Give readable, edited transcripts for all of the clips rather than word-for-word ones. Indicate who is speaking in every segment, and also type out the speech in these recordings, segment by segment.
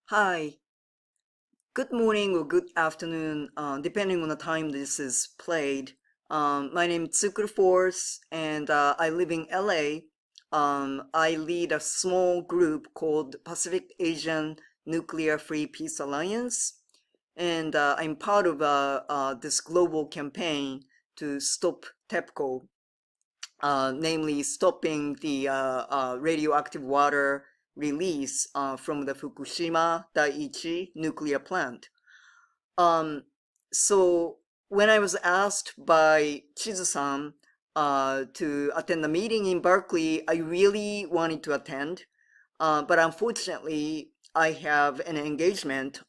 Speaker 1: Hi, good morning or good afternoon, depending on the time this is played. My name is Tsukuru, and I live in LA. I lead a small group called Pacific Asian Nuclear Free Peace Alliance, and I'm part of this global campaign to stop TEPCO, namely stopping the radioactive water release from the Fukushima Daiichi nuclear plant. Um, so when I was asked by Chizu-san to attend the meeting in Berkeley, I really wanted to attend, but unfortunately, I have an engagement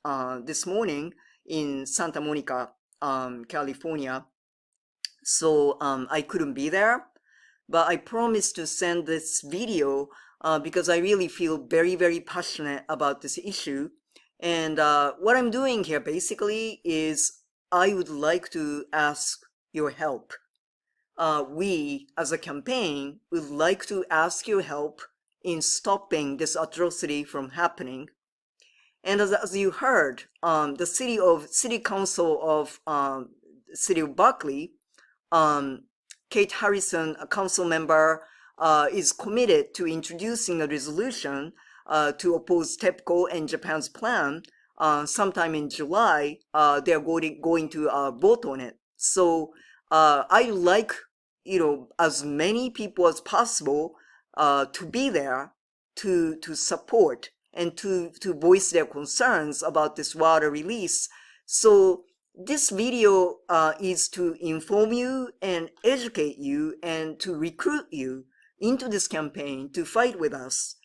Speaker 1: this morning in Santa Monica, California, so I couldn't be there. But I promised to send this video because I really feel very, very passionate about this issue. And what I'm doing here basically is I would like to ask your help. We, as a campaign, would like to ask your help in stopping this atrocity from happening. And as you heard, the city council of city of Berkeley, um, Kate Harrison, a council member, is committed to introducing a resolution to oppose TEPCO and Japan's plan. Sometime in July, they're going to vote on it. So I like, as many people as possible to be there to support and to voice their concerns about this water release. So this video is to inform you and educate you and to recruit you into this campaign to fight with us.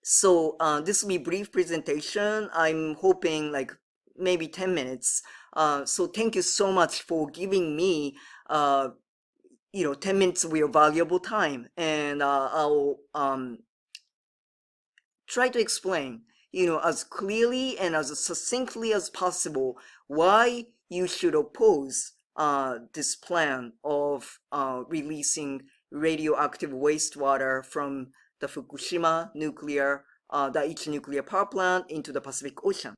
Speaker 1: So this will be a brief presentation. I'm hoping like maybe 10 minutes. So thank you so much for giving me 10 minutes of your valuable time. And I'll try to explain, as clearly and as succinctly as possible why you should oppose this plan of releasing radioactive wastewater from the Fukushima Daiichi nuclear power plant into the Pacific Ocean.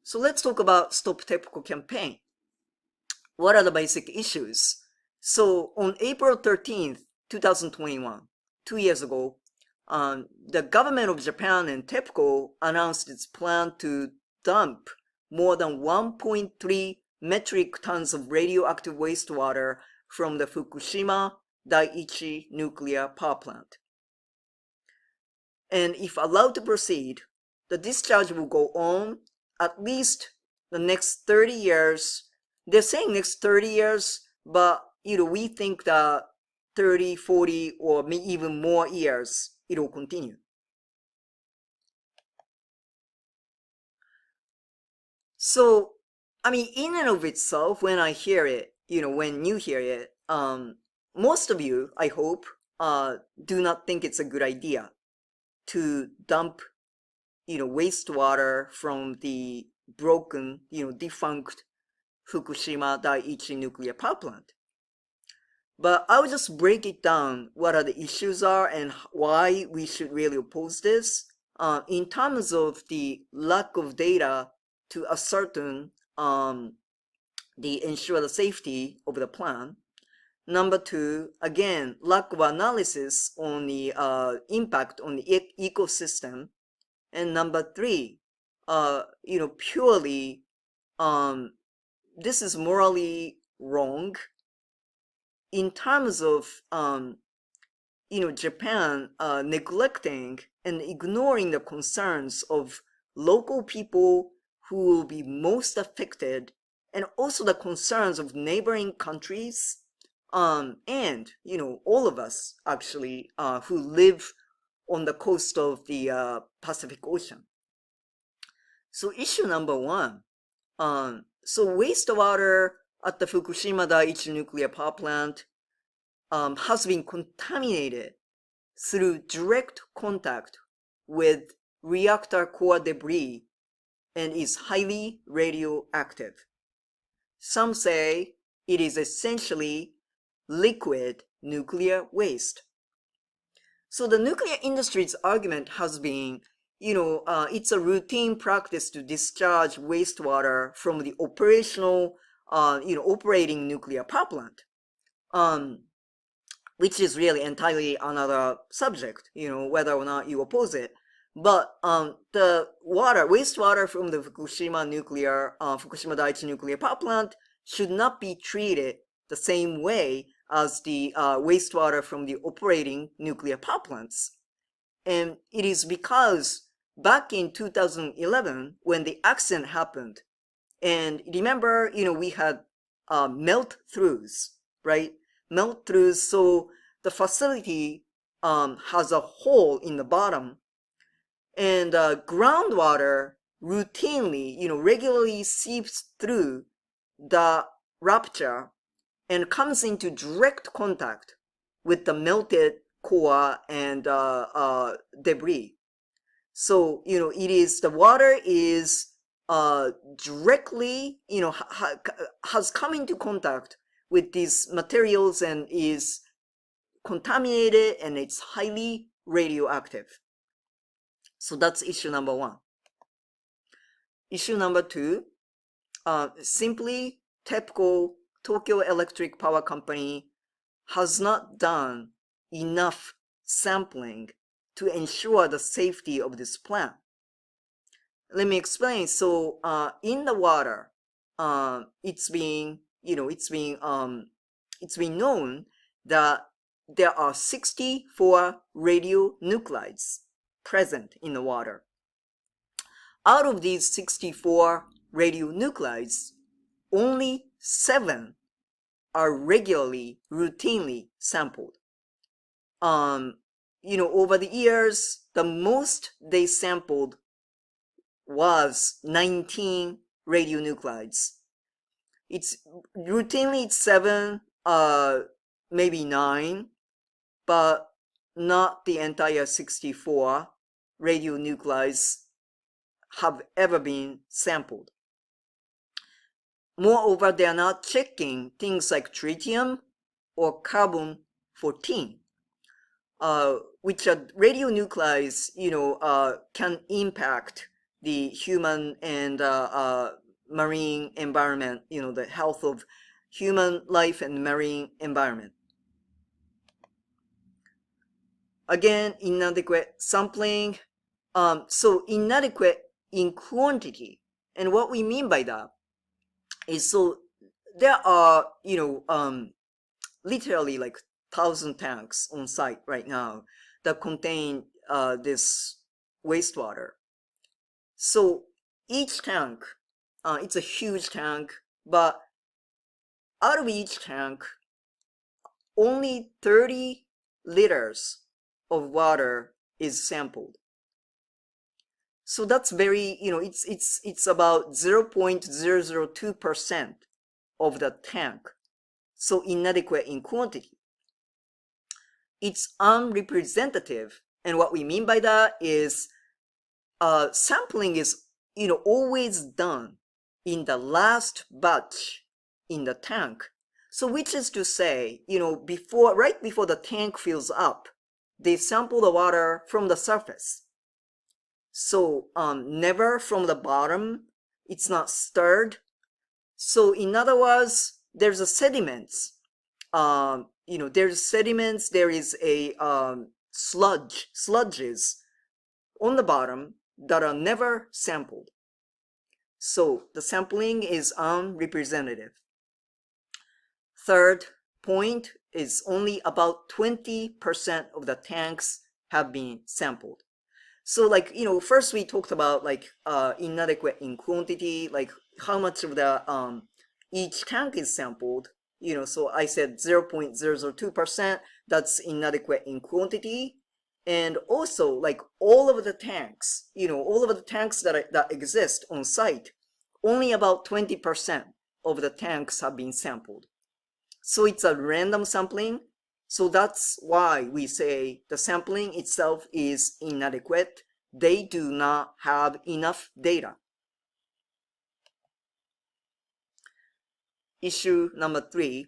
Speaker 1: So let's talk about Stop TEPCO campaign. What are the basic issues? So on April 13th, 2021, 2 years ago, the government of Japan and TEPCO announced its plan to dump more than 1.3 metric tons of radioactive wastewater from the Fukushima Daiichi nuclear power plant. And if allowed to proceed, the discharge will go on at least the next 30 years. They're saying next 30 years, but we think that 30, 40, or even more years it will continue. So, I mean, in and of itself, when I hear it, when you hear it, most of you, I hope, do not think it's a good idea to dump, wastewater from the broken, defunct Fukushima Daiichi nuclear power plant. But I'll just break it down what are the issues are and why we should really oppose this in terms of the lack of data to ascertain ensure the safety of the plant. Number two, again, lack of analysis on the impact on the ecosystem. And number three, purely this is morally wrong in terms of Japan neglecting and ignoring the concerns of local people who will be most affected, and also the concerns of neighboring countries, and all of us actually who live on the coast of the Pacific Ocean. So issue number one, so wastewater at the Fukushima Daiichi nuclear power plant has been contaminated through direct contact with reactor core debris and is highly radioactive. Some say it is essentially liquid nuclear waste. So the nuclear industry's argument has been it's a routine practice to discharge wastewater from the operating nuclear power plant, which is really entirely another subject, whether or not you oppose it. But the wastewater from the Fukushima Daiichi nuclear power plant should not be treated the same way as the wastewater from the operating nuclear power plants. And it is because back in 2011, when the accident happened, and remember, we had melt-throughs, right? Melt-throughs, so the facility has a hole in the bottom, and groundwater routinely, regularly seeps through the rupture and comes into direct contact with the melted core and debris. So, the water is directly, has come into contact with these materials and is contaminated, and it's highly radioactive. So that's issue number one. Issue number two, simply TEPCO, Tokyo Electric Power Company, has not done enough sampling to ensure the safety of this plant. Let me explain. So in the water, it's been known that there are 64 radionuclides present in the water. Out of these 64 radionuclides, only 7 are regularly, routinely sampled. Over the years, the most they sampled was 19 radionuclides. It's routinely 7, maybe 9, but not the entire 64 radionuclides have ever been sampled. Moreover, they are not checking things like tritium or carbon-14, which are radionuclides, can impact the human and marine environment, the health of human life and marine environment. Again, inadequate sampling. So inadequate in quantity. And what we mean by that is, so there are, literally like 1,000 tanks on site right now that contain this wastewater. So each tank, it's a huge tank, but out of each tank, only 30 liters of water is sampled. So that's very, it's about 0.002% of the tank. So inadequate in quantity. It's unrepresentative. And what we mean by that is sampling is, always done in the last batch in the tank. So which is to say, right before the tank fills up, they sample the water from the surface. So never from the bottom. It's not stirred. So in other words, there's a sediments. There's sediments. There is a sludges on the bottom that are never sampled. So the sampling is unrepresentative. Third point is only about 20% of the tanks have been sampled. So first we talked about inadequate in quantity, like how much of the each tank is sampled. So I said 0.002%, that's inadequate in quantity. And also all of the tanks, that exist on site, only about 20% of the tanks have been sampled. So it's a random sampling. So that's why we say the sampling itself is inadequate. They do not have enough data. Issue number 3.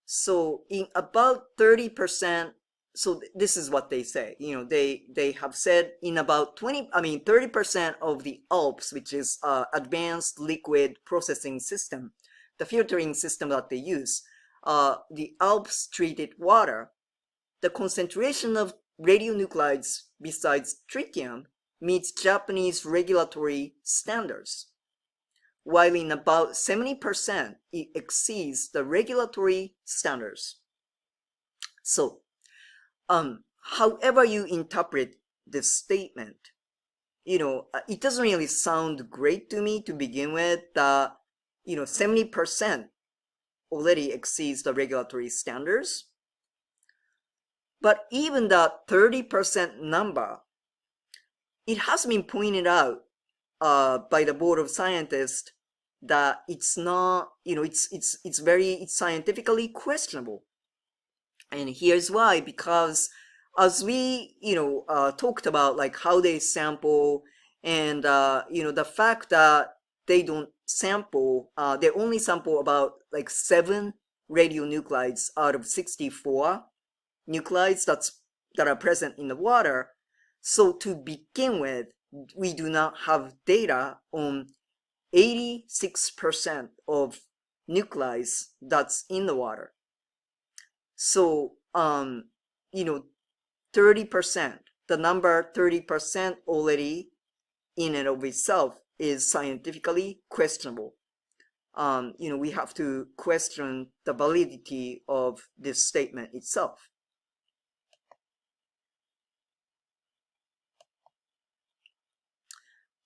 Speaker 1: So in about 30% so this is what they say. They have said in about 30% of the ALPS, which is advanced liquid processing system, the filtering system that they use, the ALPS treated water, the concentration of radionuclides besides tritium meets Japanese regulatory standards, while in about 70% it exceeds the regulatory standards. So, however you interpret this statement, it doesn't really sound great to me to begin with. That 70% already exceeds the regulatory standards. But even that 30% number, it has been pointed out by the board of scientists that it's not, it's scientifically questionable. And here's why: because as we talked about, like how they sample, and the fact that they don't sample, they only sample about like 7 radionuclides out of 64 nuclides that are present in the water. So to begin with, we do not have data on 86% of nuclides that's in the water. So 30%, the number 30% already in and of itself is scientifically questionable. We have to question the validity of this statement itself.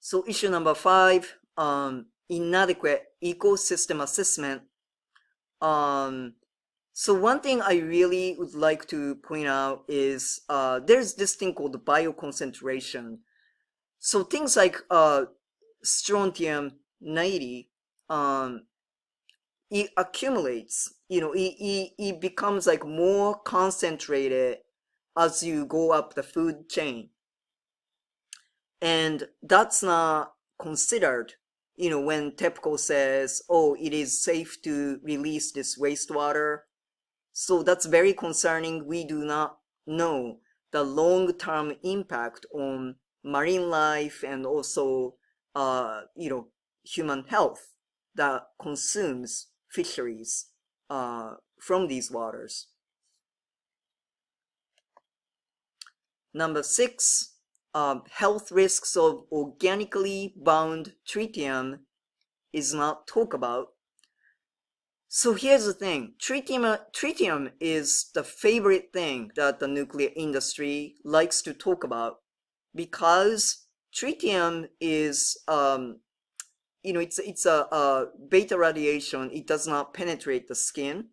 Speaker 1: So issue number 5, inadequate ecosystem assessment. So one thing I really would like to point out is there's this thing called bioconcentration. So things like strontium 90, it accumulates, it becomes like more concentrated as you go up the food chain. And that's not considered, when TEPCO says, oh, it is safe to release this wastewater. So that's very concerning. We do not know the long-term impact on marine life and also, human health that consumes fisheries from these waters. Number 6, health risks of organically bound tritium is not talked about. So here's the thing: tritium is the favorite thing that the nuclear industry likes to talk about, because tritium is, it's a beta radiation. It does not penetrate the skin.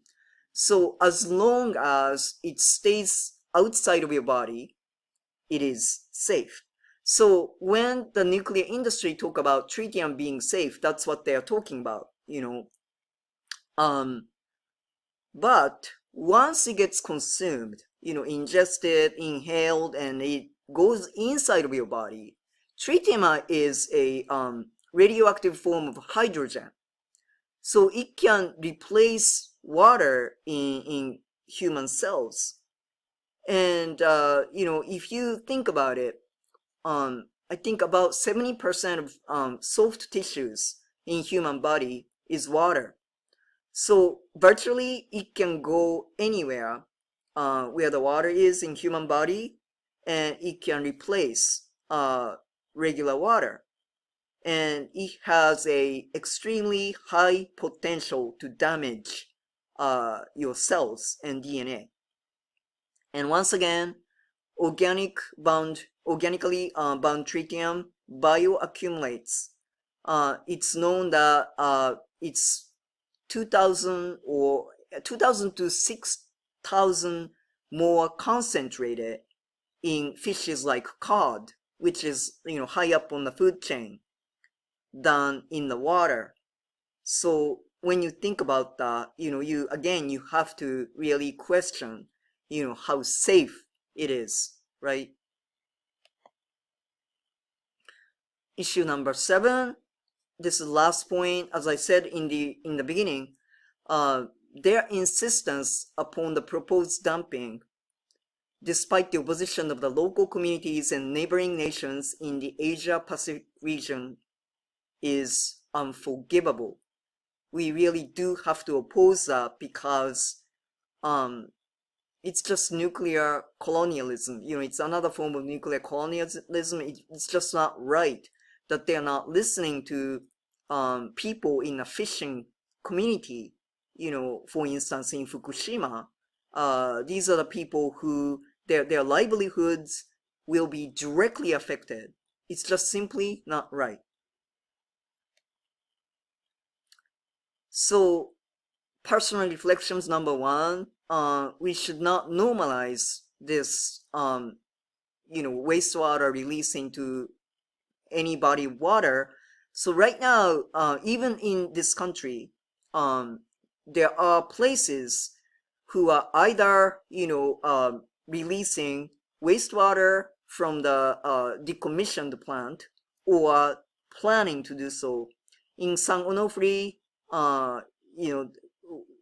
Speaker 1: So as long as it stays outside of your body, it is safe. So when the nuclear industry talk about tritium being safe, that's what they are talking about, but once it gets consumed, ingested, inhaled, and it goes inside of your body, tritium is a radioactive form of hydrogen. So it can replace water in human cells. And, if you think about it, I think about 70% of soft tissues in human body is water. So virtually it can go anywhere where the water is in human body, and it can replace regular water. And it has a extremely high potential to damage your cells and DNA. And once again, organically bound tritium bioaccumulates. It's known that it's 2,000 to 6,000 more concentrated in fishes like cod, which is high up on the food chain, than in the water. So when you think about that, you have to really question how safe it is, right? Issue number 7, this is the last point. As I said in the beginning, their insistence upon the proposed dumping despite the opposition of the local communities and neighboring nations in the Asia-Pacific region, is unforgivable. We really do have to oppose that because it's just nuclear colonialism. It's another form of nuclear colonialism. It's just not right that they're not listening to people in a fishing community. For instance, in Fukushima, these are the people who their livelihoods will be directly affected. It's just simply not right. So, personal reflections number one, we should not normalize this, wastewater release into any body of water. So right now, even in this country, there are places who are either, releasing wastewater from the decommissioned plant or planning to do so. In San Onofre, you know,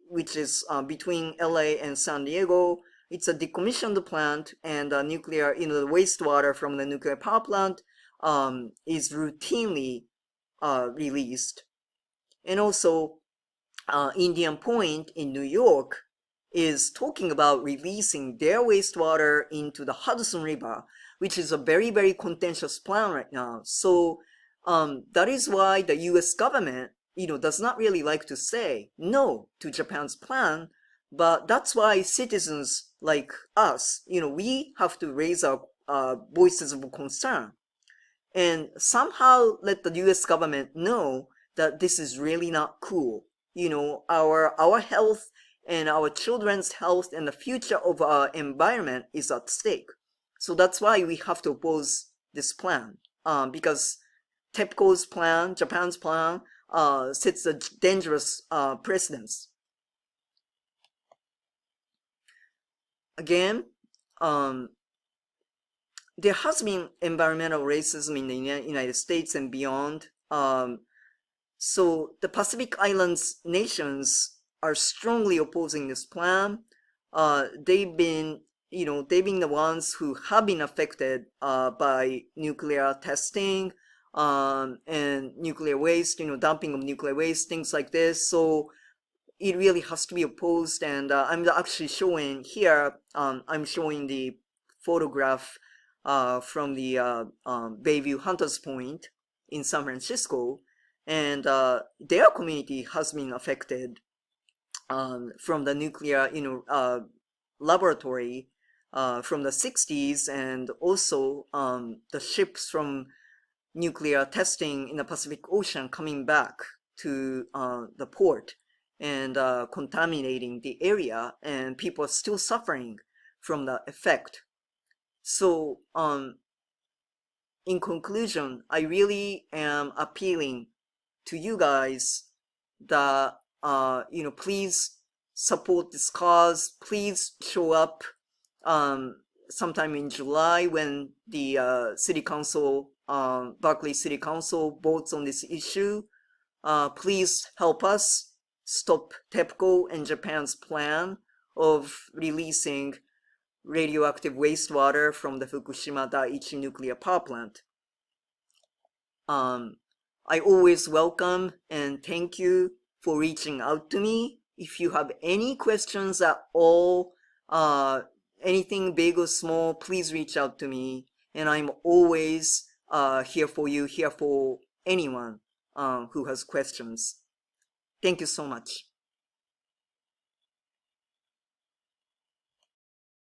Speaker 1: which is between LA and San Diego, it's a decommissioned plant, and nuclear, the wastewater from the nuclear power plant is routinely released. And also, Indian Point in New York is talking about releasing their wastewater into the Hudson River, which is a very, very contentious plan right now. So that is why the US government, does not really like to say no to Japan's plan, but that's why citizens like us, we have to raise our voices of concern and somehow let the US government know that this is really not cool. Our health and our children's health and the future of our environment is at stake. So that's why we have to oppose this plan, because TEPCO's plan, Japan's plan, sets a dangerous precedence. Again, there has been environmental racism in the United States and beyond. So the Pacific Islands nations are strongly opposing this plan. They've been the ones who have been affected by nuclear testing and nuclear waste, dumping of nuclear waste, things like this. So it really has to be opposed. And I'm actually showing here, I'm showing the photograph from the Bayview Hunters Point in San Francisco. And their community has been affected from the nuclear, laboratory from the 60s, and also the ships from nuclear testing in the Pacific Ocean coming back to the port and contaminating the area, and people are still suffering from the effect. So, in conclusion, I really am appealing to you guys that, please support this cause. Please show up sometime in July when the City Council, Berkeley City Council votes on this issue. Please help us stop TEPCO and Japan's plan of releasing radioactive wastewater from the Fukushima Daiichi nuclear power plant. I always welcome and thank you for reaching out to me. If you have any questions at all, anything big or small, please reach out to me. And I'm always here for you, here for anyone who has questions. Thank you so much.